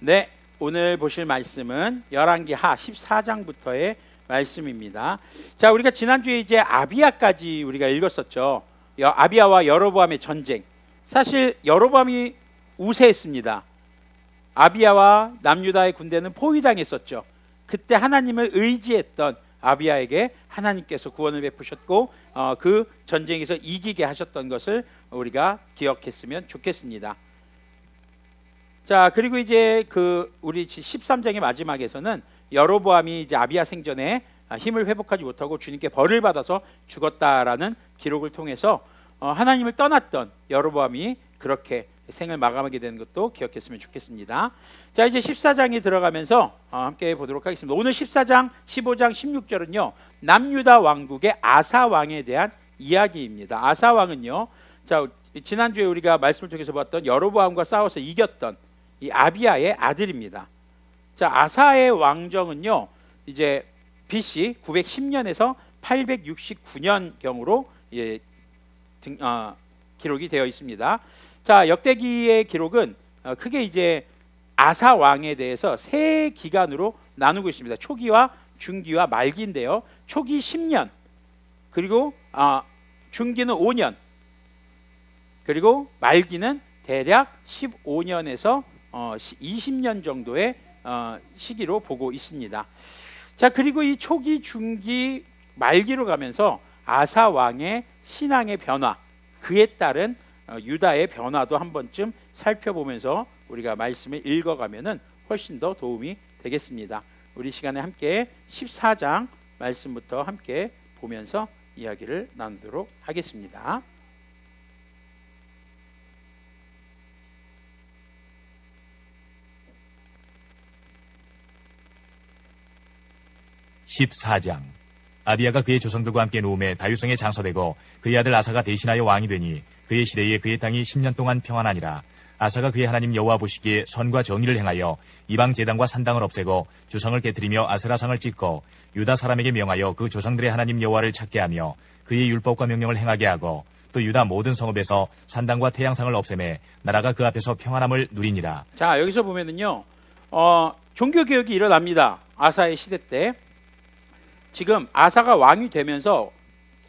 네, 오늘 보실 말씀은 열왕기하 14장부터의 말씀입니다. 자, 우리가 지난주에 이제 아비야까지 우리가 읽었었죠. 아비야와 여로보암의 전쟁. 사실 여로보암이 우세했습니다. 아비야와 남유다의 군대는 포위당했었죠. 그때 하나님을 의지했던 아비야에게 하나님께서 구원을 베푸셨고 그 전쟁에서 이기게 하셨던 것을 우리가 기억했으면 좋겠습니다. 자, 그리고 이제 우리 13장의 마지막에서는 여로보암이 이제 아비야 생전에 힘을 회복하지 못하고 주님께 벌을 받아서 죽었다라는 기록을 통해서 하나님을 떠났던 여로보암이 그렇게 생을 마감하게 되는 것도 기억했으면 좋겠습니다. 자, 이제 14장에 들어가면서 함께 보도록 하겠습니다. 오늘 14장, 15장, 16절은요 남유다 왕국의 아사 왕에 대한 이야기입니다. 아사 왕은요, 자, 지난주에 우리가 말씀을 통해서 봤던 여로보암과 싸워서 이겼던 이 아비야의 아들입니다. 자, 아사의 왕정은요 이제 BC 910년에서 869년 경으로 기록이 되어 있습니다. 자, 역대기의 기록은 크게 이제 아사 왕에 대해서 세 기간으로 나누고 있습니다. 초기와 중기와 말기인데요. 초기 10년, 그리고 중기는 5년, 그리고 말기는 대략 15년에서 20년 정도의 시기로 보고 있습니다. 자, 그리고 이 초기, 중기, 말기로 가면서 아사 왕의 신앙의 변화, 그에 따른 유다의 변화도 한 번쯤 살펴보면서 우리가 말씀을 읽어가면은 훨씬 더 도움이 되겠습니다. 우리 시간에 함께 14장 말씀부터 함께 보면서 이야기를 나누도록 하겠습니다. (14장) 아비야가 그의 조상들과 함께 누움에 다윗성에 장사되고 그의 아들 아사가 대신하여 왕이 되니 그의 시대에 그의 땅이 10년 동안 평안하니라. 아사가 그의 하나님 여호와 보시기에 선과 정의를 행하여 이방 제단과 산당을 없애고 주상을 깨뜨리며 아세라상을 찢고 유다 사람에게 명하여 그 조상들의 하나님 여호와를 찾게 하며 그의 율법과 명령을 행하게 하고 또 유다 모든 성읍에서 산당과 태양상을 없애매 나라가 그 앞에서 평안함을 누리니라. 자, 여기서 보면은요 종교개혁이 일어납니다. 아사의 시대 때. 지금 아사가 왕이 되면서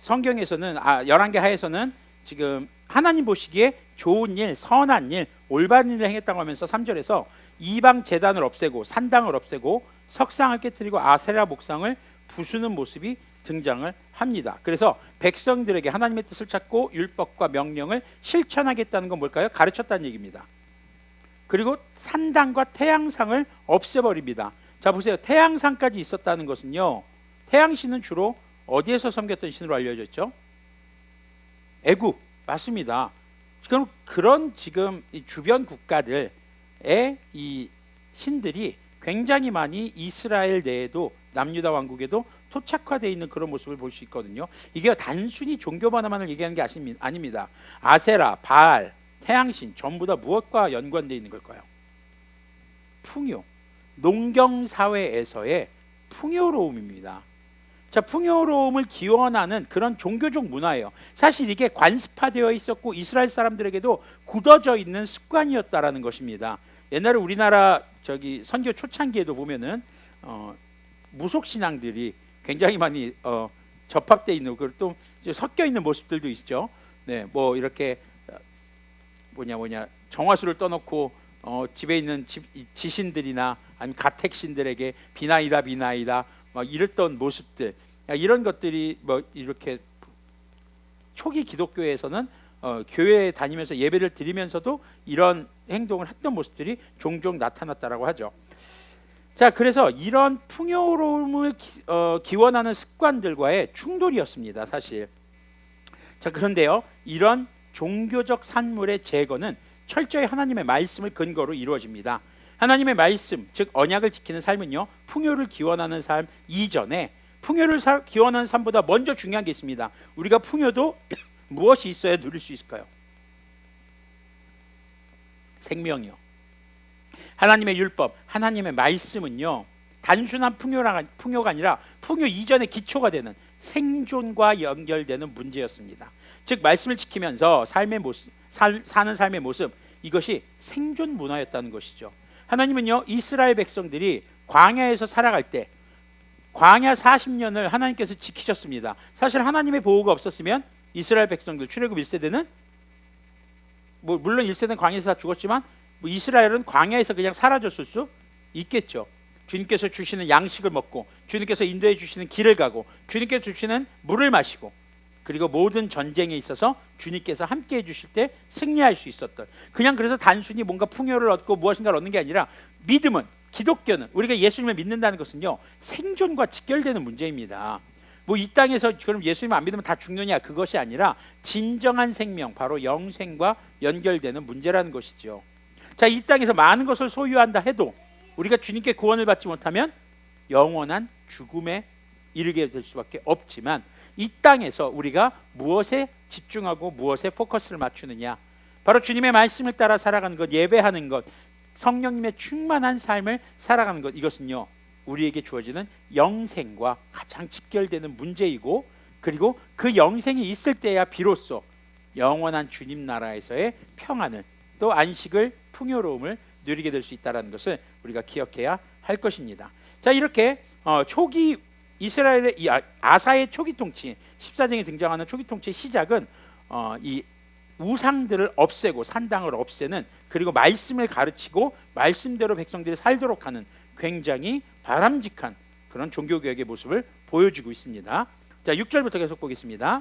성경에서는 열왕기 하에서는 지금 하나님 보시기에 좋은 일, 선한 일, 올바른 일을 행했다고 하면서 3절에서 이방 제단을 없애고 산당을 없애고 석상을 깨뜨리고 아세라 목상을 부수는 모습이 등장을 합니다. 그래서 백성들에게 하나님의 뜻을 찾고 율법과 명령을 실천하겠다는 건 뭘까요? 가르쳤다는 얘기입니다. 그리고 산당과 태양상을 없애버립니다. 자, 보세요. 태양상까지 있었다는 것은요, 태양신은 주로 어디에서 섬겼던 신으로 알려져 있죠? 애굽, 맞습니다. 그럼 그런 지금 이 주변 국가들의 이 신들이 굉장히 많이 이스라엘 내에도 남유다 왕국에도 토착화되어 있는 그런 모습을 볼 수 있거든요. 이게 단순히 종교 변화만을 얘기하는 게 아닙니다. 아세라, 바알, 태양신 전부 다 무엇과 연관되어 있는 걸까요? 풍요, 농경사회에서의 풍요로움입니다. 자, 풍요로움을 기원하는 그런 종교적 문화예요. 사실 이게 관습화되어 있었고 이스라엘 사람들에게도 굳어져 있는 습관이었다라는 것입니다. 옛날에 우리나라 선교 초창기에도 보면은 무속 신앙들이 굉장히 많이 접합되어 있는, 그리고 또 섞여 있는 모습들도 있죠. 네, 뭐 이렇게 정화수를 떠놓고 집에 있는 지신들이나 아니면 가택신들에게 비나이다 막 이랬던 모습들, 이런 것들이 뭐 이렇게 초기 기독교에서는 교회에 다니면서 예배를 드리면서도 이런 행동을 했던 모습들이 종종 나타났다라고 하죠. 자, 그래서 이런 풍요로움을 기원하는 습관들과의 충돌이었습니다, 사실. 자, 그런데요, 이런 종교적 산물의 제거는 철저히 하나님의 말씀을 근거로 이루어집니다. 하나님의 말씀, 즉 언약을 지키는 삶은요, 풍요를 기원하는 삶 이전에 풍요를 기원하는 삶보다 먼저 중요한 게 있습니다. 우리가 풍요도 무엇이 있어야 누릴 수 있을까요? 생명이요. 하나님의 율법, 하나님의 말씀은요, 단순한 풍요가 아니라 풍요 이전의 기초가 되는 생존과 연결되는 문제였습니다. 즉 말씀을 지키면서 사는 삶의 모습, 이것이 생존 문화였다는 것이죠. 하나님은요, 이스라엘 백성들이 광야에서 살아갈 때 광야 40년을 하나님께서 지키셨습니다. 사실 하나님의 보호가 없었으면 이스라엘 백성들 출애굽 1세대는 물론 1세대는 광야에서 다 죽었지만 이스라엘은 광야에서 그냥 사라졌을 수 있겠죠. 주님께서 주시는 양식을 먹고 주님께서 인도해 주시는 길을 가고 주님께서 주시는 물을 마시고 그리고 모든 전쟁에 있어서 주님께서 함께 해주실 때 승리할 수 있었던, 그냥 그래서 단순히 뭔가 풍요를 얻고 무엇인가를 얻는 게 아니라, 믿음은, 기독교는, 우리가 예수님을 믿는다는 것은요 생존과 직결되는 문제입니다. 뭐 이 땅에서 그럼 예수님 안 믿으면 다 죽느냐, 그것이 아니라 진정한 생명, 바로 영생과 연결되는 문제라는 것이죠. 자, 이 땅에서 많은 것을 소유한다 해도 우리가 주님께 구원을 받지 못하면 영원한 죽음에 이르게 될 수밖에 없지만, 이 땅에서 우리가 무엇에 집중하고 무엇에 포커스를 맞추느냐, 바로 주님의 말씀을 따라 살아가는 것, 예배하는 것, 성령님의 충만한 삶을 살아가는 것, 이것은요 우리에게 주어지는 영생과 가장 직결되는 문제이고, 그리고 그 영생이 있을 때야 비로소 영원한 주님 나라에서의 평안을, 또 안식을, 풍요로움을 누리게 될 수 있다는 것을 우리가 기억해야 할 것입니다. 자, 이렇게 초기 이스라엘의 아사의 초기 통치, 14장에 등장하는 초기 통치의 시작은 이 우상들을 없애고 산당을 없애는, 그리고 말씀을 가르치고 말씀대로 백성들이 살도록 하는 굉장히 바람직한 그런 종교개혁의 모습을 보여주고 있습니다. 자, 6절부터 계속 보겠습니다.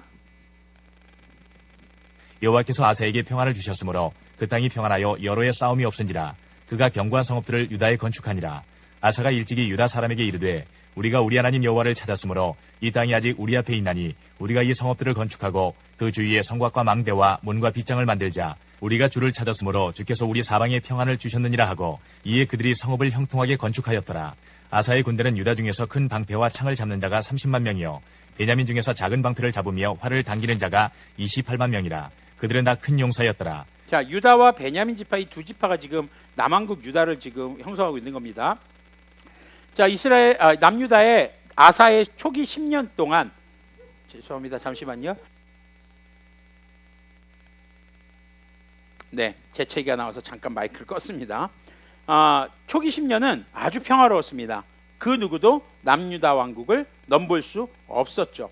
여호와께서 아사에게 평안을 주셨으므로 그 땅이 평안하여 여로의 싸움이 없은지라. 그가 견고한 성읍들을 유다에 건축하니라. 아사가 일찍이 유다 사람에게 이르되 우리가 우리 하나님 여호와를 찾았으므로 이 땅이 아직 우리 앞에 있나니 우리가 이 성읍들을 건축하고 그 주위에 성곽과 망대와 문과 빗장을 만들자. 우리가 주를 찾았으므로 주께서 우리 사방에 평안을 주셨느니라 하고, 이에 그들이 성읍을 형통하게 건축하였더라. 아사의 군대는 유다 중에서 큰 방패와 창을 잡는 자가 30만 명이요 베냐민 중에서 작은 방패를 잡으며 활을 당기는 자가 28만 명이라. 그들은 다 큰 용사였더라. 자, 유다와 베냐민 지파, 이 두 지파가 지금 남왕국 유다를 지금 형성하고 있는 겁니다. 자, 남유다의 아사의 초기 10년 동안, 죄송합니다, 잠시만요. 네, 재채기가 나와서 잠깐 마이크를 껐습니다. 초기 10년은 아주 평화로웠습니다. 그 누구도 남유다 왕국을 넘볼 수 없었죠.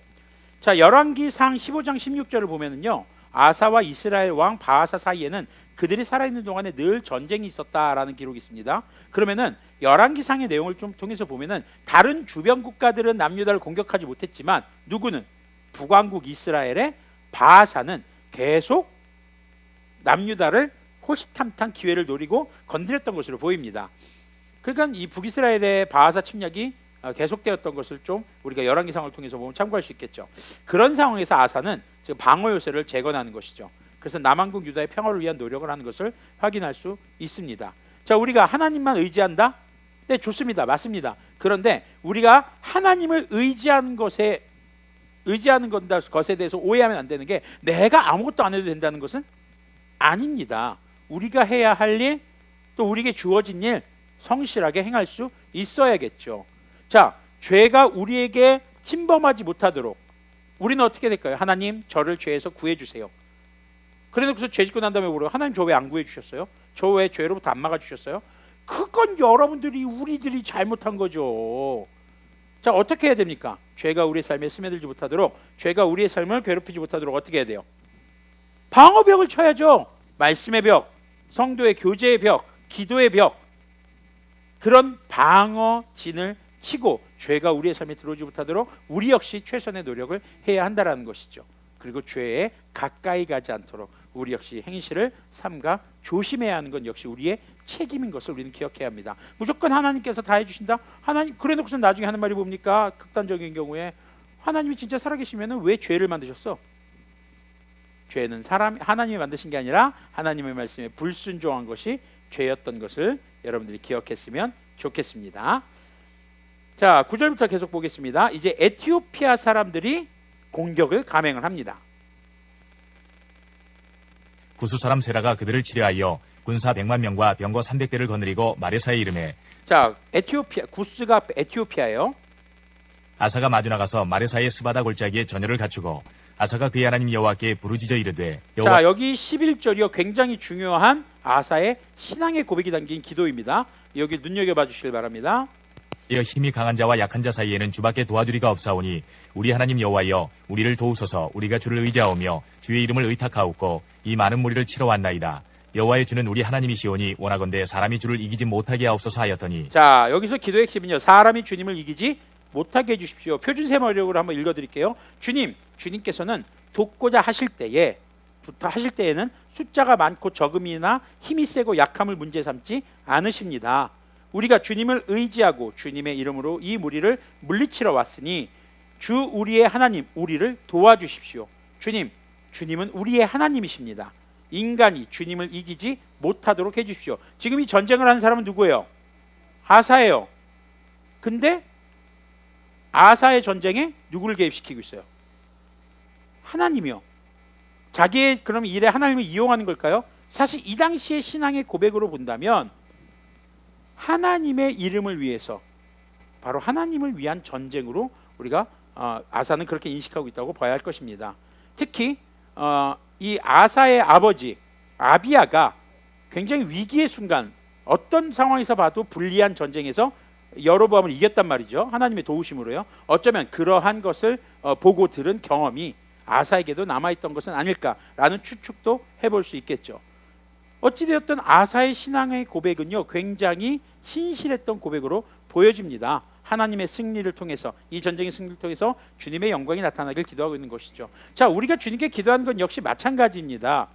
자, 열왕기상 15장 16절을 보면은요, 아사와 이스라엘 왕 바하사 사이에는 그들이 살아있는 동안에 늘 전쟁이 있었다라는 기록이 있습니다. 그러면은 열왕기상의 내용을 좀 통해서 보면은 다른 주변 국가들은 남유다를 공격하지 못했지만 누구는, 북왕국 이스라엘의 바하사는 계속 남유다를 호시탐탐 기회를 노리고 건드렸던 것으로 보입니다. 그러니까 이 북이스라엘의 바하사 침략이 계속되었던 것을 좀 우리가 열왕기상을 통해서 보면 참고할 수 있겠죠. 그런 상황에서 아사는 지금 방어 요새를 재건하는 것이죠. 그래서 남왕국 유다의 평화를 위한 노력을 하는 것을 확인할 수 있습니다. 자, 우리가 하나님만 의지한다? 네, 좋습니다. 맞습니다. 그런데 우리가 하나님을 의지하는 것에 대해서 오해하면 안 되는 게, 내가 아무것도 안 해도 된다는 것은 아닙니다. 우리가 해야 할 일, 또 우리에게 주어진 일 성실하게 행할 수 있어야겠죠. 자, 죄가 우리에게 침범하지 못하도록 우리는 어떻게 될까요? 하나님, 저를 죄에서 구해주세요. 그래서 죄 짓고 난 다음에 물어요. 하나님, 저 왜 안 구해주셨어요? 저 왜 죄로부터 안 막아주셨어요? 그건 여러분들이, 우리들이 잘못한 거죠. 자, 어떻게 해야 됩니까? 죄가 우리의 삶에 스며들지 못하도록, 죄가 우리의 삶을 괴롭히지 못하도록 어떻게 해야 돼요? 방어벽을 쳐야죠. 말씀의 벽, 성도의 교제의 벽, 기도의 벽, 그런 방어진을 치고 죄가 우리의 삶에 들어오지 못하도록 우리 역시 최선의 노력을 해야 한다는 것이죠. 그리고 죄에 가까이 가지 않도록 우리 역시 행실을 삼가 조심해야 하는 건 역시 우리의 책임인 것을 우리는 기억해야 합니다. 무조건 하나님께서 다 해주신다? 하나님, 그래놓고서 나중에 하는 말이 뭡니까? 극단적인 경우에 하나님이 진짜 살아계시면 왜 죄를 만드셨어? 죄는 하나님이 만드신 게 아니라 하나님의 말씀에 불순종한 것이 죄였던 것을 여러분들이 기억했으면 좋겠습니다. 자, 9절부터 계속 보겠습니다. 이제 에티오피아 사람들이 공격을 감행을 합니다. 구스 사람 세라가 그들을 치려하여 군사 100만 명과 병거 300대를 거느리고 마레사에 이르매. 자, 구스가 에티오피아예요. 아사가 마주 나가서 마레사의 스바다 골짜기에 전열을 갖추고 아사가 그의 하나님 여호와께 부르짖어 이르되. 자, 여기 11절이요, 굉장히 중요한 아사의 신앙의 고백이 담긴 기도입니다. 여기 눈여겨봐 주시길 바랍니다. 이어 힘이 강한 자와 약한 자 사이에는 주밖에 도와주리가 없사오니 우리 하나님 여호와여 우리를 도우소서. 우리가 주를 의지하오며 주의 이름을 의탁하옵고 이 많은 무리를 치러 왔나이다. 여호와의 주는 우리 하나님이시오니 원하건대 사람이 주를 이기지 못하게 하옵소서 하였더니. 자, 여기서 기도의 핵심은요, 사람이 주님을 이기지 못하게 해주십시오. 표준세 번역으로 한번 읽어드릴게요. 주님께서는 돕고자 하실 때에는 숫자가 많고 적음이나 힘이 세고 약함을 문제 삼지 않으십니다. 우리가 주님을 의지하고 주님의 이름으로 이 무리를 물리치러 왔으니 주 우리의 하나님 우리를 도와주십시오. 주님은 우리의 하나님이십니다. 인간이 주님을 이기지 못하도록 해주십시오. 지금 이 전쟁을 하는 사람은 누구예요? 아사예요. 근데 아사의 전쟁에 누구를 개입시키고 있어요? 하나님이요. 자기의 그럼 일에 하나님을 이용하는 걸까요? 사실 이 당시의 신앙의 고백으로 본다면 하나님의 이름을 위해서, 바로 하나님을 위한 전쟁으로 우리가 아사는 그렇게 인식하고 있다고 봐야 할 것입니다. 특히 이 아사의 아버지 아비야가 굉장히 위기의 순간, 어떤 상황에서 봐도 불리한 전쟁에서 여로보암을 이겼단 말이죠. 하나님의 도우심으로요. 어쩌면 그러한 것을 보고 들은 경험이 아사에게도 남아있던 것은 아닐까라는 추측도 해볼 수 있겠죠. 어찌되었든 아사의 신앙의 고백은요, 굉장히 신실했던 고백으로 보여집니다. 하나님의 승리를 통해서, 이 전쟁의 승리를 통해서 주님의 영광이 나타나길 기도하고 있는 것이죠. 자, 우리가 주님께 기도하는 건 역시 마찬가지입니다.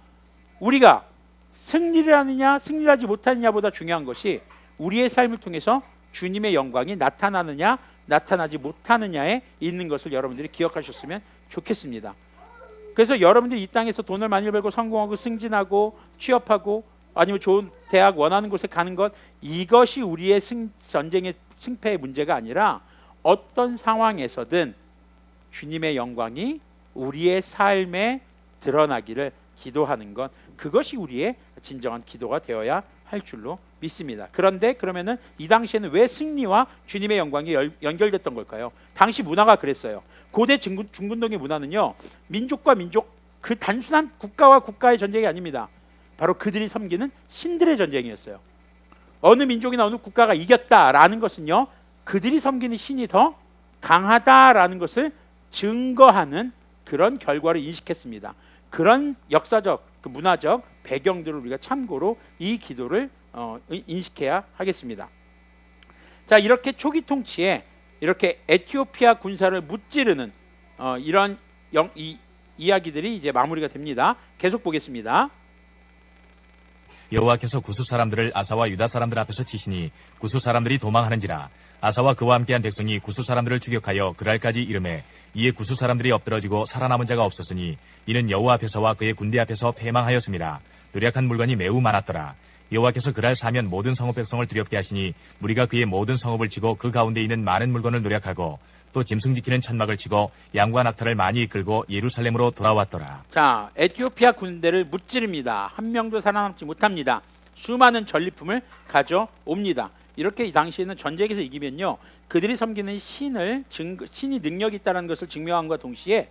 우리가 승리를 하느냐 승리하지 못하느냐보다 중요한 것이 우리의 삶을 통해서 주님의 영광이 나타나느냐 나타나지 못하느냐에 있는 것을 여러분들이 기억하셨으면 좋겠습니다. 그래서 여러분들이 이 땅에서 돈을 많이 벌고 성공하고 승진하고 취업하고 아니면 좋은 대학 원하는 곳에 가는 것, 이것이 우리의 전쟁의 승패의 문제가 아니라 어떤 상황에서든 주님의 영광이 우리의 삶에 드러나기를 기도하는 것, 그것이 우리의 진정한 기도가 되어야 할 줄로 믿습니다. 그런데 그러면은 이 당시에는 왜 승리와 주님의 영광이 연결됐던 걸까요? 당시 문화가 그랬어요. 고대 중근동의 문화는요, 민족과 민족, 그 단순한 국가와 국가의 전쟁이 아닙니다. 바로 그들이 섬기는 신들의 전쟁이었어요. 어느 민족이나 어느 국가가 이겼다라는 것은요, 그들이 섬기는 신이 더 강하다라는 것을 증거하는 그런 결과를 인식했습니다. 그런 역사적, 문화적 배경들을 우리가 참고로 이 기도를 인식해야 하겠습니다. 자, 이렇게 초기 통치에 이렇게 에티오피아 군사를 무찌르는 이런 이야기들이 이제 마무리가 됩니다. 계속 보겠습니다. 여호와께서 구스 사람들을 아사와 유다 사람들 앞에서 치시니 구스 사람들이 도망하는지라. 아사와 그와 함께한 백성이 구스 사람들을 추격하여 그랄까지 이르매 이에 구스 사람들이 엎드러지고 살아남은 자가 없었으니 이는 여호와 앞에서와 그의 군대 앞에서 패망하였습니다. 노력한 물건이 매우 많았더라. 여호와께서 그날 사면 모든 성읍 백성을 두렵게 하시니 무리가 그의 모든 성읍을 치고 그 가운데 있는 많은 물건을 노력하고 또 짐승 지키는 천막을 치고 양과 낙타를 많이 이끌고 예루살렘으로 돌아왔더라. 자, 에티오피아 군대를 무찌릅니다. 한 명도 살아남지 못합니다. 수많은 전리품을 가져옵니다. 이렇게 이 당시에는 전쟁에서 이기면요, 그들이 섬기는 신이 능력이 있다는 것을 증명함과 동시에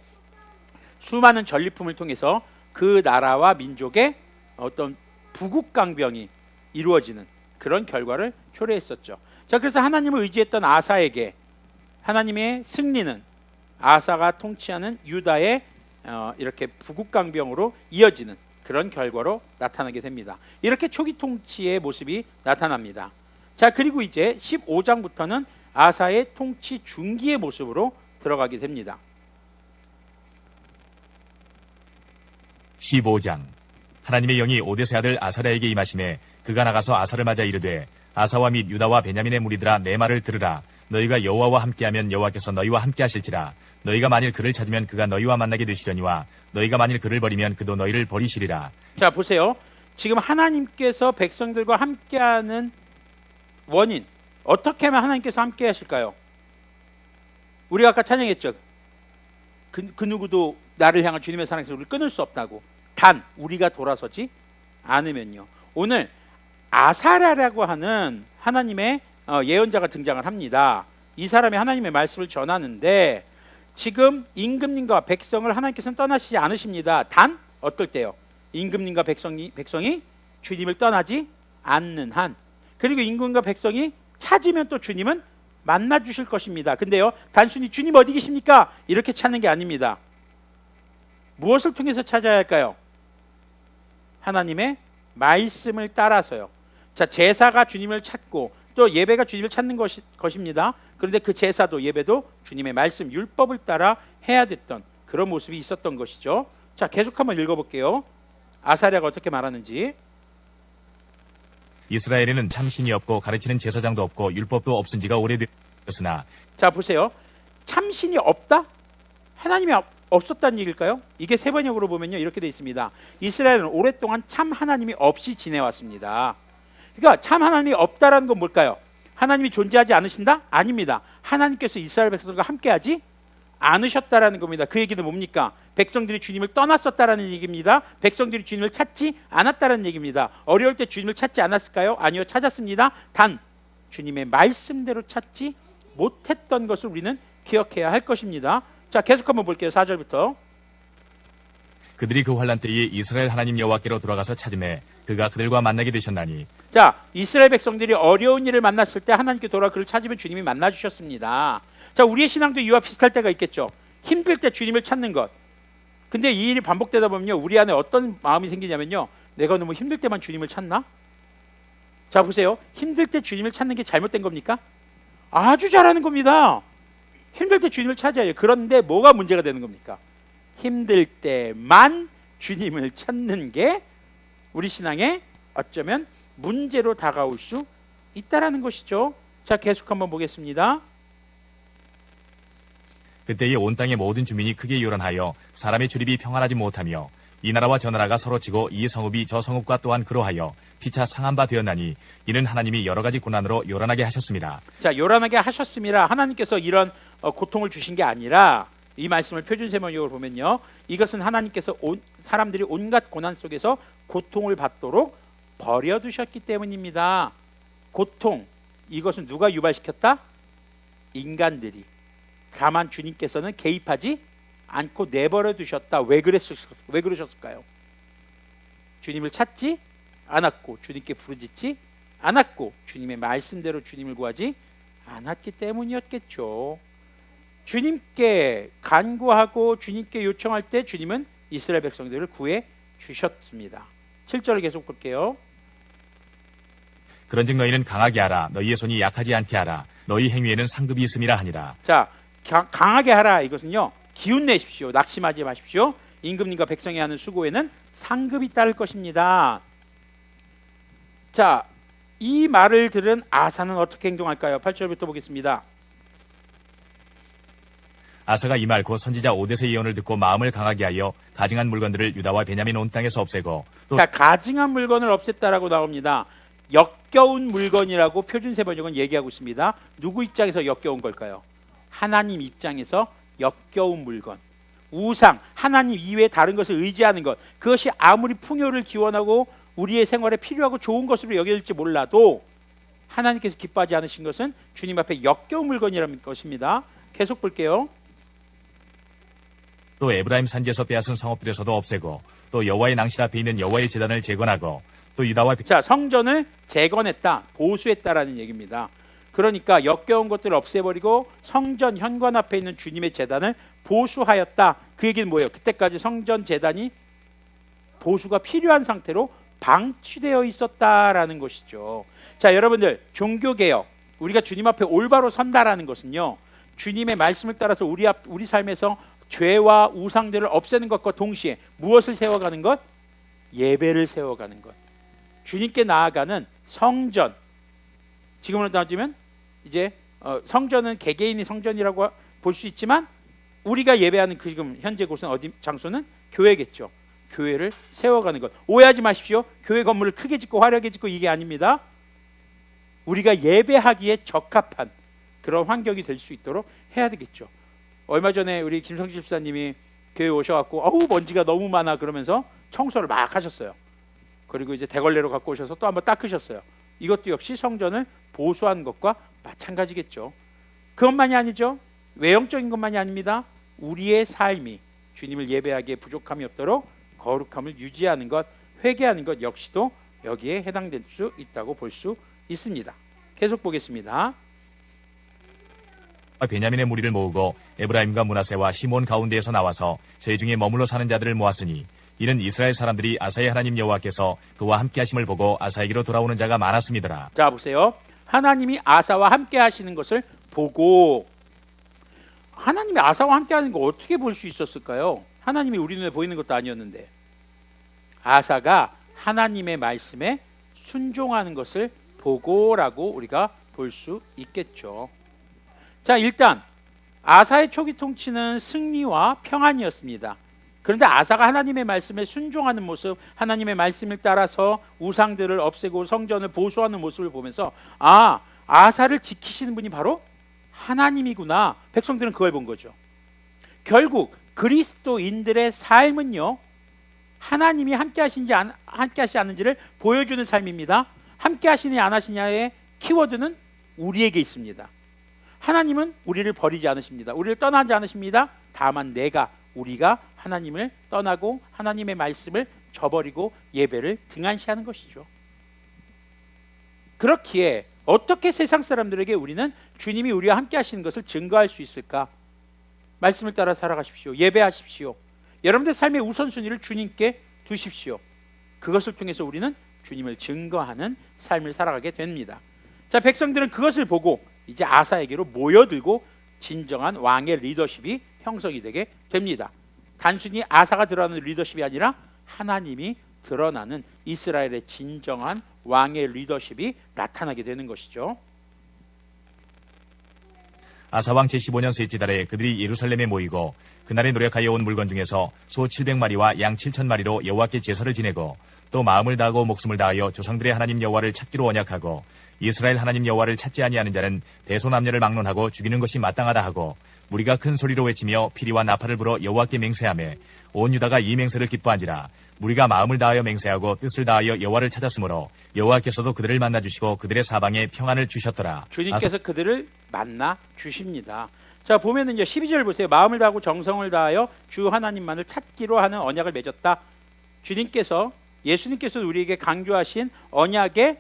수많은 전리품을 통해서 그 나라와 민족의 어떤 부국강병이 이루어지는 그런 결과를 초래했었죠. 자, 그래서 하나님을 의지했던 아사에게 하나님의 승리는 아사가 통치하는 유다의 이렇게 부국강병으로 이어지는 그런 결과로 나타나게 됩니다. 이렇게 초기 통치의 모습이 나타납니다. 자, 그리고 이제 15장부터는 아사의 통치 중기의 모습으로 들어가게 됩니다. 15장. 하나님의 영이 오데세 아들 아사랴에게 임하심에 그가 나가서 아사를 맞아 이르되 아사와 및 유다와 베냐민의 무리들아 내 말을 들으라. 너희가 여호와와 함께하면 여호와께서 너희와 함께하실지라. 너희가 만일 그를 찾으면 그가 너희와 만나게 되시려니와 너희가 만일 그를 버리면 그도 너희를 버리시리라. 자, 보세요. 지금 하나님께서 백성들과 함께하는 원인, 어떻게 하면 하나님께서 함께 하실까요? 우리가 아까 찬양했죠. 그 누구도 나를 향한 주님의 사랑에서 우리를 끊을 수 없다고. 단 우리가 돌아서지 않으면요. 오늘 아사랴라고 하는 하나님의 예언자가 등장을 합니다. 이 사람이 하나님의 말씀을 전하는데 지금 임금님과 백성을 하나님께서는 떠나시지 않으십니다. 단 어떨 때요? 임금님과 백성이 주님을 떠나지 않는 한, 그리고 임금과 백성이 찾으면 또 주님은 만나 주실 것입니다. 근데요, 단순히 주님 어디 계십니까? 이렇게 찾는 게 아닙니다. 무엇을 통해서 찾아야 할까요? 하나님의 말씀을 따라서요. 자, 제사가 주님을 찾고 또 예배가 주님을 찾는 것입니다. 그런데 그 제사도 예배도 주님의 말씀, 율법을 따라 해야 됐던 그런 모습이 있었던 것이죠. 자, 계속 한번 읽어볼게요. 아사랴가 어떻게 말하는지. 이스라엘에는 참신이 없고 가르치는 제사장도 없고 율법도 없은 지가 오래되었으나. 자, 보세요. 참신이 없다? 하나님이 없었다는 얘기일까요? 이게 세번역으로 보면요, 이렇게 되어 있습니다. 이스라엘은 오랫동안 참 하나님이 없이 지내왔습니다. 그러니까 참 하나님이 없다라는 건 뭘까요? 하나님이 존재하지 않으신다? 아닙니다. 하나님께서 이스라엘 백성들과 함께하지 않으셨다라는 겁니다. 그 얘기는 뭡니까? 백성들이 주님을 떠났었다라는 얘기입니다. 백성들이 주님을 찾지 않았다라는 얘기입니다. 어려울 때 주님을 찾지 않았을까요? 아니요, 찾았습니다. 단 주님의 말씀대로 찾지 못했던 것을 우리는 기억해야 할 것입니다. 자, 계속 한번 볼게요. 4절부터. 그들이 그 환란 때에 이스라엘 하나님 여호와께로 돌아가서 찾음에 그가 그들과 만나게 되셨나니. 자, 이스라엘 백성들이 어려운 일을 만났을 때 하나님께 돌아 그를 찾으면 주님이 만나 주셨습니다. 자, 우리의 신앙도 이와 비슷할 때가 있겠죠. 힘들 때 주님을 찾는 것. 근데 이 일이 반복되다 보면요, 우리 안에 어떤 마음이 생기냐면요, 내가 너무 힘들 때만 주님을 찾나? 자, 보세요. 힘들 때 주님을 찾는 게 잘못된 겁니까? 아주 잘하는 겁니다. 힘들 때 주님을 찾아요. 그런데 뭐가 문제가 되는 겁니까? 힘들 때만 주님을 찾는 게 우리 신앙에 어쩌면 문제로 다가올 수 있다라는 것이죠. 자, 계속 한번 보겠습니다. 그때에 온 땅의 모든 주민이 크게 요란하여 사람의 출입이 평안하지 못하며 이 나라와 저 나라가 서로 치고 이 성읍이 저 성읍과 또한 그러하여 피차 상한 바 되었나니 이는 하나님이 여러 가지 고난으로 요란하게 하셨습니다. 자, 요란하게 하셨습니다. 하나님께서 이런 고통을 주신 게 아니라, 이 말씀을 표준세번역으로 보면요, 이것은 하나님께서 사람들이 온갖 고난 속에서 고통을 받도록 버려두셨기 때문입니다. 고통, 이것은 누가 유발시켰다? 인간들이. 다만 주님께서는 개입하지 않고 내버려 두셨다. 왜 그러셨을까요? 주님을 찾지 않았고 주님께 부르짖지 않았고 주님의 말씀대로 주님을 구하지 않았기 때문이었겠죠. 주님께 간구하고 주님께 요청할 때 주님은 이스라엘 백성들을 구해 주셨습니다. 7절을 계속 볼게요. 그런즉 너희는 강하게 하라. 너희의 손이 약하지 않게 하라. 너희 행위에는 상급이 있음이라 하니라. 자, 강하게 하라. 이것은요, 기운 내십시오. 낙심하지 마십시오. 임금님과 백성이 하는 수고에는 상급이 따를 것입니다. 자, 이 말을 들은 아사는 어떻게 행동할까요? 8절부터 보겠습니다. 아사가 이 말 곧 선지자 오데스의 예언을 듣고 마음을 강하게 하여 가증한 물건들을 유다와 베냐민 온 땅에서 없애고. 또 자, 가증한 물건을 없앴다라고 나옵니다. 역겨운 물건이라고 표준세번역은 얘기하고 있습니다. 누구 입장에서 역겨운 걸까요? 하나님 입장에서 역겨운 물건, 우상, 하나님 이외에 다른 것을 의지하는 것, 그것이 아무리 풍요를 기원하고 우리의 생활에 필요하고 좋은 것으로 여겨질지 몰라도 하나님께서 기뻐하지 않으신 것은 주님 앞에 역겨운 물건이라는 것입니다. 계속 볼게요. 또 에브라임 산지에서 빼앗은 성읍들에서도 없애고 또 여호와의 낭실 앞에 있는 여호와의 제단을 재건하고 또 유다와 자, 성전을 재건했다, 보수했다라는 얘기입니다. 그러니까 역겨운 것들을 없애버리고 성전 현관 앞에 있는 주님의 제단을 보수하였다. 그 얘기는 뭐예요? 그때까지 성전 제단이 보수가 필요한 상태로 방치되어 있었다라는 것이죠. 자, 여러분들, 종교개혁, 우리가 주님 앞에 올바로 선다라는 것은요, 주님의 말씀을 따라서 우리 삶에서 죄와 우상들을 없애는 것과 동시에 무엇을 세워가는 것? 예배를 세워가는 것. 주님께 나아가는 성전. 지금으로 따지면 이제 성전은 개개인의 성전이라고 볼 수 있지만 우리가 예배하는 그 지금 현재 곳은 어디 장소는 교회겠죠. 교회를 세워가는 것. 오해하지 마십시오. 교회 건물을 크게 짓고 화려하게 짓고 이게 아닙니다. 우리가 예배하기에 적합한 그런 환경이 될 수 있도록 해야 되겠죠. 얼마 전에 우리 김성지 집사님이 교회 오셔갖고 어우 먼지가 너무 많아 그러면서 청소를 막 하셨어요. 그리고 이제 대걸레로 갖고 오셔서 또 한번 닦으셨어요. 이것도 역시 성전을 보수한 것과 마찬가지겠죠. 그것만이 아니죠. 외형적인 것만이 아닙니다. 우리의 삶이 주님을 예배하기에 부족함이 없도록 거룩함을 유지하는 것, 회개하는 것 역시도 여기에 해당될 수 있다고 볼 수 있습니다. 계속 보겠습니다. 베냐민의 무리를 모으고 에브라임과 므낫세와 시몬 가운데에서 나와서 제 중에 머물러 사는 자들을 모았으니 이는 이스라엘 사람들이 아사의 하나님 여호와께서 그와 함께 하심을 보고 아사에게로 돌아오는 자가 많았음이더라. 자, 보세요. 하나님이 아사와 함께 하시는 것을 보고, 하나님이 아사와 함께 하는 거 어떻게 볼 수 있었을까요? 하나님이 우리 눈에 보이는 것도 아니었는데. 아사가 하나님의 말씀에 순종하는 것을 보고라고 우리가 볼 수 있겠죠. 자, 일단 아사의 초기 통치는 승리와 평안이었습니다. 그런데 아사가 하나님의 말씀에 순종하는 모습, 하나님의 말씀을 따라서 우상들을 없애고 성전을 보수하는 모습을 보면서 아사를 지키시는 분이 바로 하나님이구나. 백성들은 그걸 본 거죠. 결국 그리스도인들의 삶은요, 하나님이 함께 하시는지 함께 하시지 않는지를 보여주는 삶입니다. 함께 하시느냐 안 하시냐의 키워드는 우리에게 있습니다. 하나님은 우리를 버리지 않으십니다. 우리를 떠나지 않으십니다. 다만 우리가 하나님을 떠나고 하나님의 말씀을 저버리고 예배를 등한시하는 것이죠. 그렇기에 어떻게 세상 사람들에게 우리는 주님이 우리와 함께 하시는 것을 증거할 수 있을까? 말씀을 따라 살아가십시오. 예배하십시오. 여러분들 삶의 우선순위를 주님께 두십시오. 그것을 통해서 우리는 주님을 증거하는 삶을 살아가게 됩니다. 자, 백성들은 그것을 보고 이제 아사에게로 모여들고 진정한 왕의 리더십이 형성이 되게 됩니다. 단순히 아사가 드러나는 리더십이 아니라 하나님이 드러나는 이스라엘의 진정한 왕의 리더십이 나타나게 되는 것이죠. 아사왕 제15년 셋째 달에 그들이 예루살렘에 모이고 그날에 노력하여 온 물건 중에서 소 700마리와 양 7,000마리로 여호와께 제사를 지내고 또 마음을 다하고 목숨을 다하여 조상들의 하나님 여호와를 찾기로 언약하고 이스라엘 하나님 여호와를 찾지 아니하는 자는 대소남녀를 막론하고 죽이는 것이 마땅하다 하고 무리가 큰 소리로 외치며 피리와 나팔을 불어 여호와께 맹세하며 온 유다가 이 맹세를 기뻐한지라. 무리가 마음을 다하여 맹세하고 뜻을 다하여 여호와를 찾았으므로 여호와께서도 그들을 만나 주시고 그들의 사방에 평안을 주셨더라. 주님께서 그들을 만나 주십니다. 자, 보면은요, 12절 보세요. 마음을 다하고 정성을 다하여 주 하나님만을 찾기로 하는 언약을 맺었다. 예수님께서 우리에게 강조하신 언약의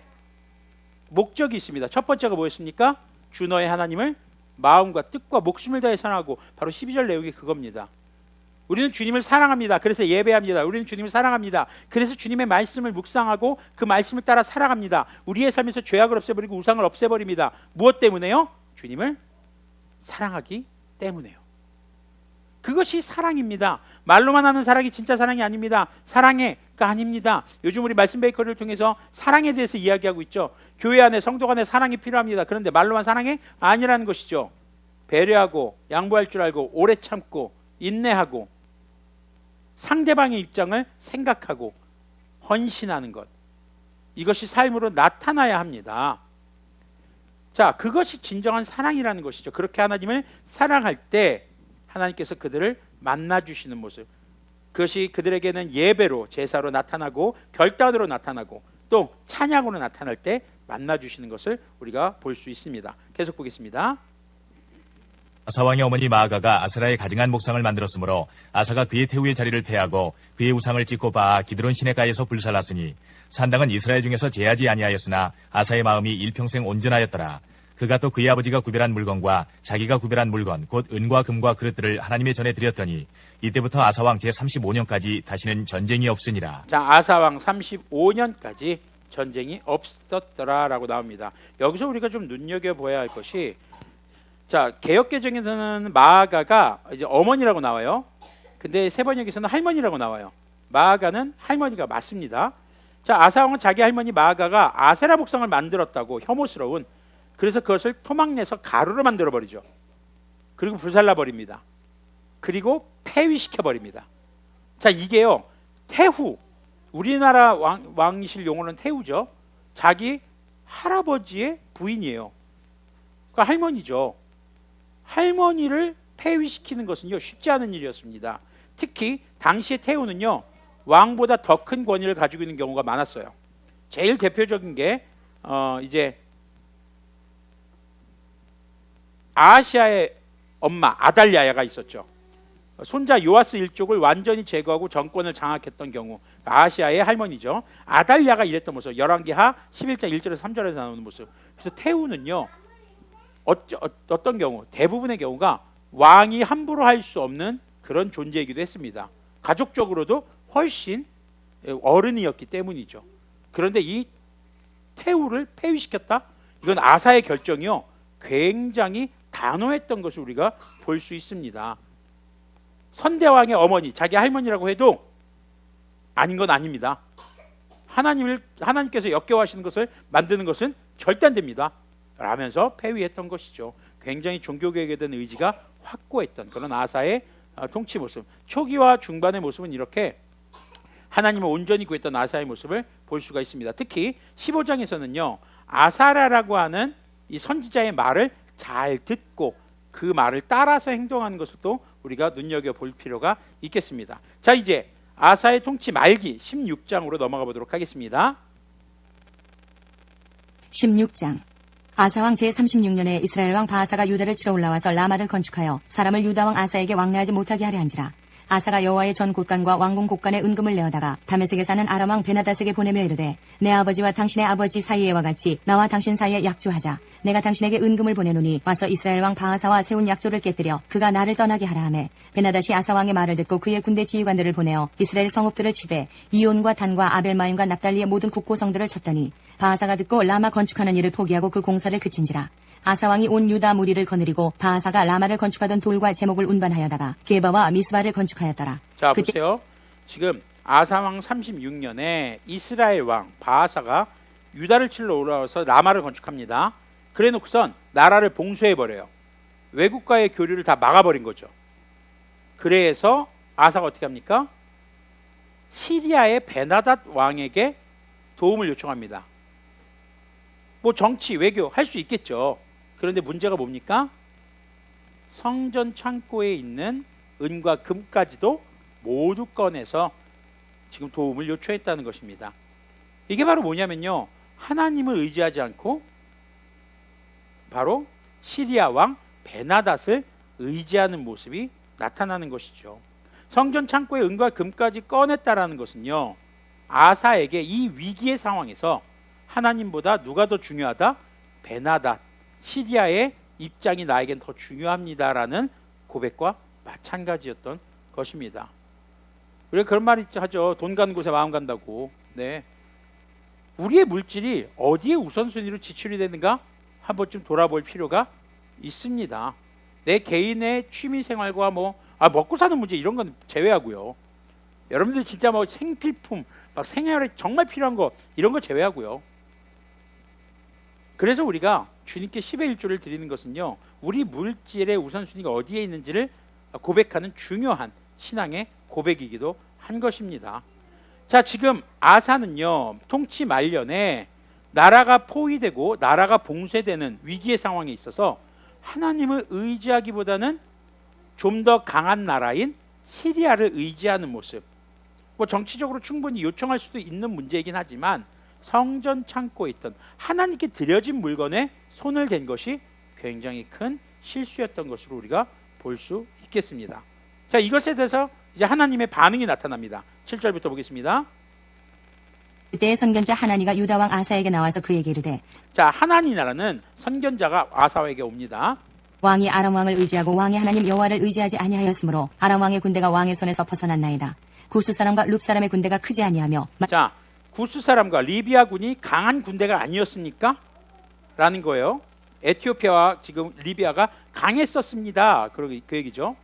목적이 있습니다. 첫 번째가 뭐였습니까? 주 너의 하나님을 마음과 뜻과 목숨을 다해 사랑하고, 바로 12절 내용이 그겁니다. 우리는 주님을 사랑합니다. 그래서 예배합니다. 우리는 주님을 사랑합니다. 그래서 주님의 말씀을 묵상하고 그 말씀을 따라 살아갑니다. 우리의 삶에서 죄악을 없애버리고 우상을 없애버립니다. 무엇 때문에요? 주님을 사랑하기 때문에요. 그것이 사랑입니다. 말로만 하는 사랑이 진짜 사랑이 아닙니다. 사랑해가 아닙니다. 요즘 우리 말씀 베이커리를 통해서 사랑에 대해서 이야기하고 있죠. 교회 안에 성도 간에 사랑이 필요합니다. 그런데 말로만 사랑해? 아니라는 것이죠. 배려하고 양보할 줄 알고 오래 참고 인내하고 상대방의 입장을 생각하고 헌신하는 것, 이것이 삶으로 나타나야 합니다. 자, 그것이 진정한 사랑이라는 것이죠. 그렇게 하나님을 사랑할 때 하나님께서 그들을 만나주시는 모습, 그것이 그들에게는 예배로, 제사로 나타나고 결단으로 나타나고 또 찬양으로 나타날 때 만나주시는 것을 우리가 볼 수 있습니다. 계속 보겠습니다. 아사왕의 어머니 마아가가 아스라의 가증한 목상을 만들었으므로 아사가 그의 태우의 자리를 패하고 그의 우상을 찍고 빻아 기드론 시내가에서 불살랐으니 산당은 이스라엘 중에서 제하지 아니하였으나 아사의 마음이 일평생 온전하였더라. 그가 또 그의 아버지가 구별한 물건과 자기가 구별한 물건 곧 은과 금과 그릇들을 하나님의 전에 드렸더니 이때부터 아사왕 제35년까지 다시는 전쟁이 없으니라. 자, 아사왕 35년까지 전쟁이 없었더라라고 나옵니다. 여기서 우리가 좀 눈여겨봐야 할 것이, 자, 개역개정에서는 마아가가 이제 어머니라고 나와요. 근데 세번역에서는 할머니라고 나와요. 마아가는 할머니가 맞습니다. 자, 아사왕은 자기 할머니 마아가가 아세라 목상을 만들었다고 혐오스러운, 그래서 그것을 토막내서 가루로 만들어 버리죠. 그리고 불살라 버립니다. 그리고 폐위시켜 버립니다. 자, 이게요, 태후, 우리나라 왕실 용어는 태후죠. 자기 할아버지의 부인이에요. 그러니까 할머니죠. 할머니를 폐위시키는 것은요, 쉽지 않은 일이었습니다. 특히 당시의 태후는요, 왕보다 더 큰 권위를 가지고 있는 경우가 많았어요. 제일 대표적인 게 이제 아시아의 엄마 아달랴가 있었죠. 손자 요아스 일족을 완전히 제거하고 정권을 장악했던 경우, 아시아의 할머니죠. 아달랴가 이랬던 모습. 열왕기하 11장 1절에서 3절에서 나오는 모습. 그래서 태후는요, 어떤 경우, 대부분의 경우가 왕이 함부로 할 수 없는 그런 존재이기도 했습니다. 가족적으로도 훨씬 어른이었기 때문이죠. 그런데 이 태후를 폐위시켰다? 이건 아사의 결정이요, 굉장히 단호했던 것을 우리가 볼 수 있습니다. 선대왕의 어머니, 자기 할머니라고 해도 아닌 건 아닙니다. 하나님께서 역겨워하시는 것을 만드는 것은 절대 안 됩니다 라면서 폐위했던 것이죠. 굉장히 종교개혁에 대한 의지가 확고했던 그런 아사의 통치 모습, 초기와 중반의 모습은 이렇게 하나님을 온전히 구했던 아사의 모습을 볼 수가 있습니다. 특히 15장에서는요, 아사라라고 하는 이 선지자의 말을 잘 듣고 그 말을 따라서 행동하는 것도 우리가 눈여겨볼 필요가 있겠습니다. 자, 이제 아사의 통치 말기 16장으로 넘어가 보도록 하겠습니다. 16장. 아사왕 제36년에 이스라엘 왕 바하사가 유다를 치러 올라와서 라마를 건축하여 사람을 유다왕 아사에게 왕래하지 못하게 하려 한지라. 아사가 여호와의 전 곳간과 왕궁 곳간에 은금을 내어다가 다메섹에 사는 아람 왕 베나닷에게 보내며 이르되, 내 아버지와 당신의 아버지 사이에와 같이 나와 당신 사이에 약조하자. 내가 당신에게 은금을 보내노니 와서 이스라엘 왕 바하사와 세운 약조를 깨뜨려 그가 나를 떠나게 하라 하매, 베나닷이 아사 왕의 말을 듣고 그의 군대 지휘관들을 보내어 이스라엘 성읍들을 치되 이온과 단과 아벨마임과 납달리의 모든 국고성들을 쳤더니, 바하사가 듣고 라마 건축하는 일을 포기하고 그 공사를 그친지라. 아사왕이 온 유다 무리를 거느리고 바하사가 라마를 건축하던 돌과 제목을 운반하여다가 게바와 미스바를 건축하였더라. 자, 보세요. 지금 아사왕 36년에 이스라엘 왕 바하사가 유다를 치러 올라와서 라마를 건축합니다. 그래 놓고선 나라를 봉쇄해버려요. 외국과의 교류를 다 막아버린 거죠. 그래서 아사가 어떻게 합니까? 시리아의 베나닷 왕에게 도움을 요청합니다. 뭐 정치, 외교 할 수 있겠죠. 그런데 문제가 뭡니까? 성전 창고에 있는 은과 금까지도 모두 꺼내서 지금 도움을 요청했다는 것입니다. 이게 바로 뭐냐면요, 하나님을 의지하지 않고 바로 시리아 왕 베나닷을 의지하는 모습이 나타나는 것이죠. 성전 창고의 은과 금까지 꺼냈다라는 것은요, 아사에게 이 위기의 상황에서 하나님보다 누가 더 중요하다? 베나닷, 시리아의 입장이 나에겐 더 중요합니다라는 고백과 마찬가지였던 것입니다. 우리가 그런 말 하죠. 돈 가는 곳에 마음 간다고. 네, 우리의 물질이 어디에 우선순위로 지출이 되는가 한번쯤 돌아볼 필요가 있습니다. 내 개인의 취미생활과 먹고 사는 문제 이런 건 제외하고요. 여러분들 진짜 생필품, 막 생활에 정말 필요한 거 이런 거 제외하고요. 그래서 우리가 주님께 10의 1조를 드리는 것은요, 우리 물질의 우선순위가 어디에 있는지를 고백하는 중요한 신앙의 고백이기도 한 것입니다. 자, 지금 아사는요, 통치 말년에 나라가 포위되고 나라가 봉쇄되는 위기의 상황에 있어서 하나님을 의지하기보다는 좀 더 강한 나라인 시리아를 의지하는 모습, 정치적으로 충분히 요청할 수도 있는 문제이긴 하지만 성전 창고에 있던 하나님께 드려진 물건에 손을 댄 것이 굉장히 큰 실수였던 것으로 우리가 볼 수 있겠습니다. 자, 이것에 대해서 이제 하나님의 반응이 나타납니다. 7절부터 보겠습니다. 그때 선견자 하나니가 유다 왕 아사에게 나와서 그에게 이르되, 자, 하나니라는 선견자가 아사에게 옵니다. 왕이 아람 왕을 의지하고 왕의 하나님 여호와를 의지하지 아니하였으므로 아람 왕의 군대가 왕의 손에서 벗어났나이다. 구스 사람과 룹 사람의 군대가 크지 아니하며, 자, 구스 사람과 리비아 군이 강한 군대가 아니었습니까? 라는 거예요. 에티오피아와 지금 리비아가 강했었습니다. 그 얘기죠.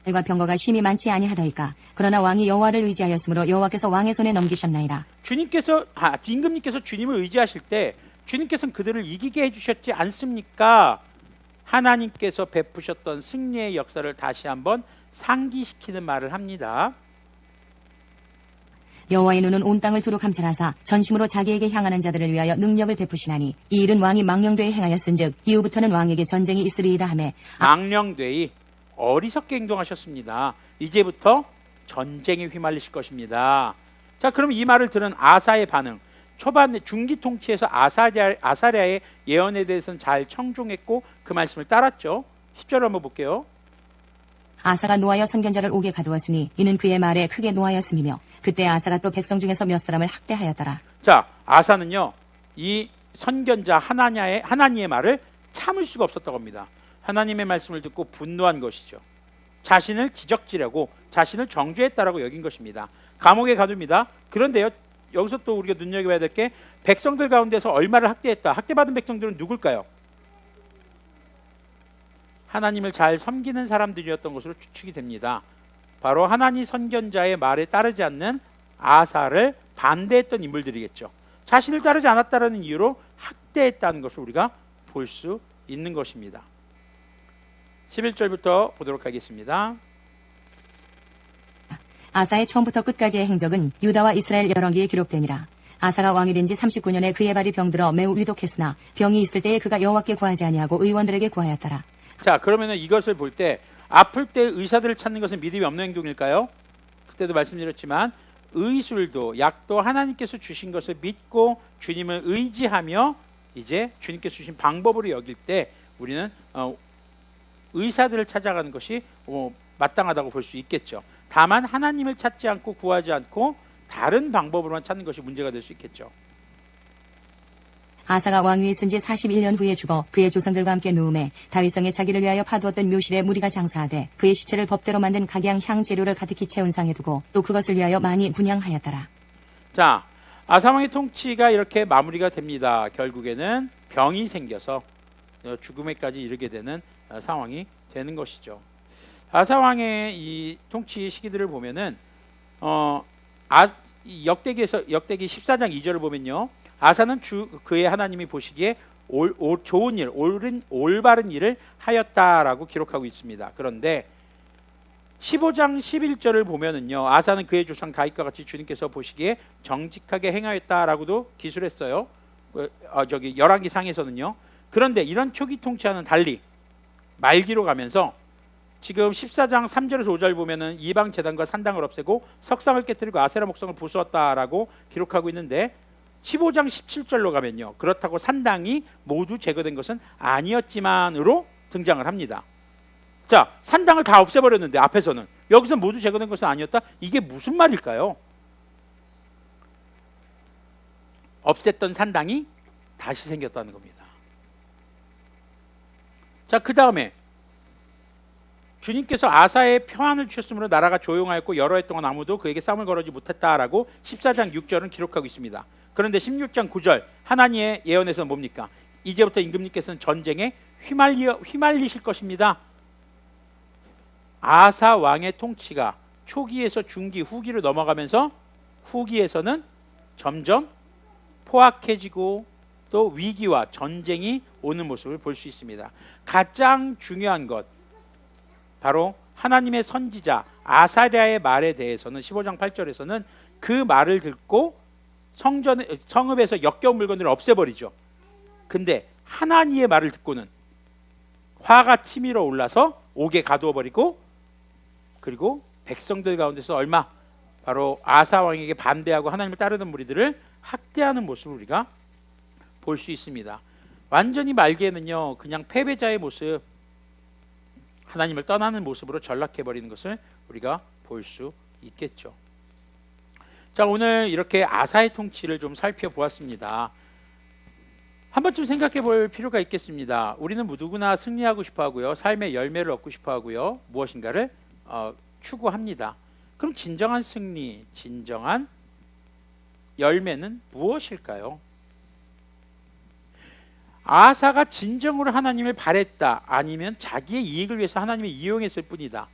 말과 병거가 심히 많지 아니하더이까. 그러나 왕이 여호와를 의지하였으므로 여호와께서 왕의 손에 넘기셨나이다. 임금님께서 주님을 의지하실 때 주님께서는 그들을 이기게 해주셨지 않습니까? 하나님께서 베푸셨던 승리의 역사를 다시 한번 상기시키는 말을 합니다. 여호와의 눈은 온 땅을 두루 감찰하사 전심으로 자기에게 향하는 자들을 위하여 능력을 베푸시나니, 이 일은 왕이 망령되이 행하였은즉 이후부터는 왕에게 전쟁이 있으리이다 하매, 망령되이 어리석게 행동하셨습니다. 이제부터 전쟁에 휘말리실 것입니다. 자, 그럼 이 말을 들은 아사의 반응, 초반에 중기 통치에서 아사랴의 예언에 대해서는 잘 청종했고 그 말씀을 따랐죠. 10절을 한번 볼게요. 아사가 노하여 선견자를 옥에 가두었으니 이는 그의 말에 크게 노하였음이며 그때 아사가 또 백성 중에서 몇 사람을 학대하였더라. 자, 아사는요 이 선견자 하나니의 말을 참을 수가 없었다고 합니다. 하나님의 말씀을 듣고 분노한 것이죠. 자신을 지적지려고 자신을 정죄했다라고 여긴 것입니다. 감옥에 가둡니다. 그런데요 여기서 또 우리가 눈여겨봐야 될 게 백성들 가운데서 얼마를 학대했다. 학대받은 백성들은 누굴까요? 하나님을 잘 섬기는 사람들이었던 것으로 추측이 됩니다. 바로 하나님 선견자의 말에 따르지 않는 아사를 반대했던 인물들이겠죠. 자신을 따르지 않았다는 이유로 학대했다는 것을 우리가 볼 수 있는 것입니다. 11절부터 보도록 하겠습니다. 아사의 처음부터 끝까지의 행적은 유다와 이스라엘 열왕기에 기록되니라. 아사가 왕이 된 지 39년에 그의 발이 병들어 매우 위독했으나 병이 있을 때에 그가 여호와께 구하지 아니하고 의원들에게 구하였더라. 자, 그러면 이것을 볼 때 아플 때 의사들을 찾는 것은 믿음이 없는 행동일까요? 그때도 말씀드렸지만 의술도 약도 하나님께서 주신 것을 믿고 주님을 의지하며 이제 주님께서 주신 방법으로 여길 때 우리는 의사들을 찾아가는 것이 마땅하다고 볼 수 있겠죠. 다만 하나님을 찾지 않고 구하지 않고 다른 방법으로만 찾는 것이 문제가 될 수 있겠죠. 아사가 왕위에 쓴 지 41년 후에 죽어 그의 조상들과 함께 누움에 다윗성에 자기를 위하여 파두었던 묘실에 무리가 장사하되 그의 시체를 법대로 만든 각양 향 재료를 가득히 채운 상에 두고 또 그것을 위하여 많이 분향하였더라. 자, 아사왕의 통치가 이렇게 마무리가 됩니다. 결국에는 병이 생겨서 죽음에까지 이르게 되는 상황이 되는 것이죠. 아사왕의 이 통치 시기들을 보면은 역대기 14장 2절을 보면요. 아사는 그의 하나님이 보시기에 좋은 일, 올바른 일을 하였다라고 기록하고 있습니다. 그런데 15장 11절을 보면은요. 아사는 그의 조상 다윗과 같이 주님께서 보시기에 정직하게 행하였다라고도 기술했어요. 열왕기 상에서는요. 그런데 이런 초기 통치와는 달리 말기로 가면서 지금 14장 3절에서 5절 보면은 이방 제단과 산당을 없애고 석상을 깨뜨리고 아세라 목성을 부수었다라고 기록하고 있는데 15장 17절로 가면요. 그렇다고 산당이 모두 제거된 것은 아니었지만으로 등장을 합니다. 자, 산당을 다 없애버렸는데 앞에서는 여기서 모두 제거된 것은 아니었다? 이게 무슨 말일까요? 없앴던 산당이 다시 생겼다는 겁니다. 자, 그 다음에 주님께서 아사의 평안을 주셨으므로 나라가 조용하였고 여러 해 동안 아무도 그에게 싸움을 걸어지 못했다라고 14장 6절은 기록하고 있습니다. 그런데 16장 9절 하나님의 예언에서는 뭡니까? 이제부터 임금님께서는 전쟁에 휘말리실 것입니다. 아사 왕의 통치가 초기에서 중기, 후기로 넘어가면서 후기에서는 점점 포악해지고 또 위기와 전쟁이 오는 모습을 볼 수 있습니다. 가장 중요한 것 바로 하나님의 선지자 아사랴의 말에 대해서는 15장 8절에서는 그 말을 듣고 성읍에서 역겨운 물건들을 없애버리죠. 근데 하나님의 말을 듣고는 화가 치밀어 올라서 옥에 가두어버리고 그리고 백성들 가운데서 바로 아사 왕에게 반대하고 하나님을 따르는 무리들을 학대하는 모습을 우리가 볼 수 있습니다. 완전히 말기에는요 그냥 패배자의 모습, 하나님을 떠나는 모습으로 전락해버리는 것을 우리가 볼 수 있겠죠. 자, 오늘 이렇게 아사의 통치를 좀 살펴보았습니다. 한 번쯤 생각해 볼 필요가 있겠습니다. 우리는 누구나 승리하고 싶어 하고요. 삶의 열매를 얻고 싶어 하고요. 무엇인가를 추구합니다. 그럼 진정한 승리, 진정한 열매는 무엇일까요? 아사가 진정으로 하나님을 바랬다 아니면 자기의 이익을 위해서 하나님을 이용했을 뿐이다.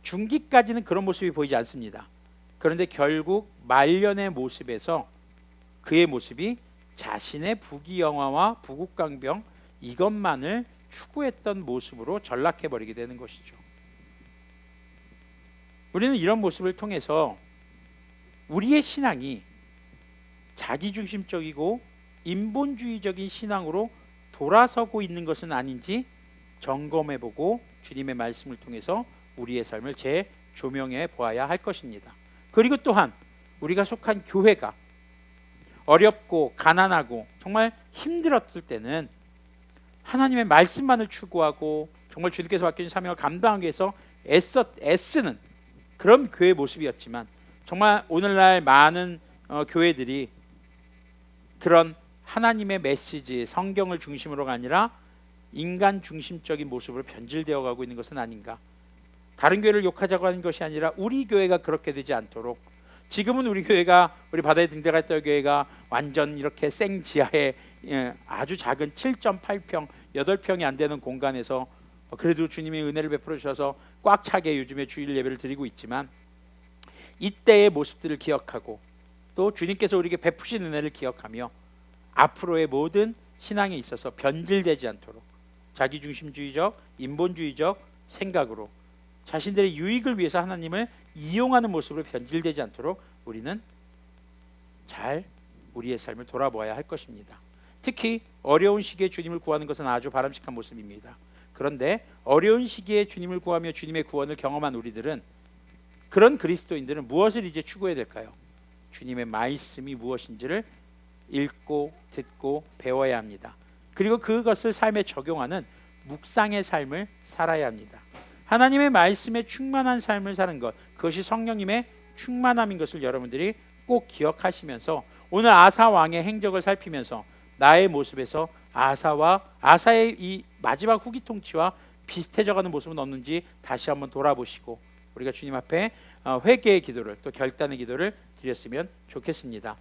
중기까지는 그런 모습이 보이지 않습니다. 그런데 결국 말년의 모습에서 그의 모습이 자신의 부귀영화와 부국강병 이것만을 추구했던 모습으로 전락해버리게 되는 것이죠. 우리는 이런 모습을 통해서 우리의 신앙이 자기중심적이고 인본주의적인 신앙으로 돌아서고 있는 것은 아닌지 점검해보고 주님의 말씀을 통해서 우리의 삶을 재조명해 보아야 할 것입니다. 그리고 또한 우리가 속한 교회가 어렵고 가난하고 정말 힘들었을 때는 하나님의 말씀만을 추구하고 정말 주님께서 맡겨준 사명을 감당하기 위해서 애쓰는 그런 교회 모습이었지만, 정말 오늘날 많은 교회들이 그런 하나님의 메시지, 성경을 중심으로가 아니라 인간 중심적인 모습으로 변질되어 가고 있는 것은 아닌가. 다른 교회를 욕하자고 하는 것이 아니라 우리 교회가 그렇게 되지 않도록, 지금은 우리 교회가, 우리 바다의 등대갈대 교회가 완전 이렇게 생지하에 아주 작은 7.8평 8평이 안 되는 공간에서 그래도 주님이 은혜를 베풀어 주셔서 꽉 차게 요즘에 주일 예배를 드리고 있지만, 이때의 모습들을 기억하고 또 주님께서 우리에게 베푸신 은혜를 기억하며 앞으로의 모든 신앙에 있어서 변질되지 않도록 자기중심주의적, 인본주의적 생각으로 자신들의 유익을 위해서 하나님을 이용하는 모습으로 변질되지 않도록 우리는 잘 우리의 삶을 돌아보아야 할 것입니다. 특히 어려운 시기에 주님을 구하는 것은 아주 바람직한 모습입니다. 그런데 어려운 시기에 주님을 구하며 주님의 구원을 경험한 우리들은, 그런 그리스도인들은 무엇을 이제 추구해야 될까요? 주님의 말씀이 무엇인지를 읽고 듣고 배워야 합니다. 그리고 그것을 삶에 적용하는 묵상의 삶을 살아야 합니다. 하나님의 말씀에 충만한 삶을 사는 것, 그것이 성령님의 충만함인 것을 여러분들이 꼭 기억하시면서 오늘 아사 왕의 행적을 살피면서 나의 모습에서 아사의 이 마지막 후기 통치와 비슷해져가는 모습은 없는지 다시 한번 돌아보시고 우리가 주님 앞에 회개의 기도를, 또 결단의 기도를 드렸으면 좋겠습니다.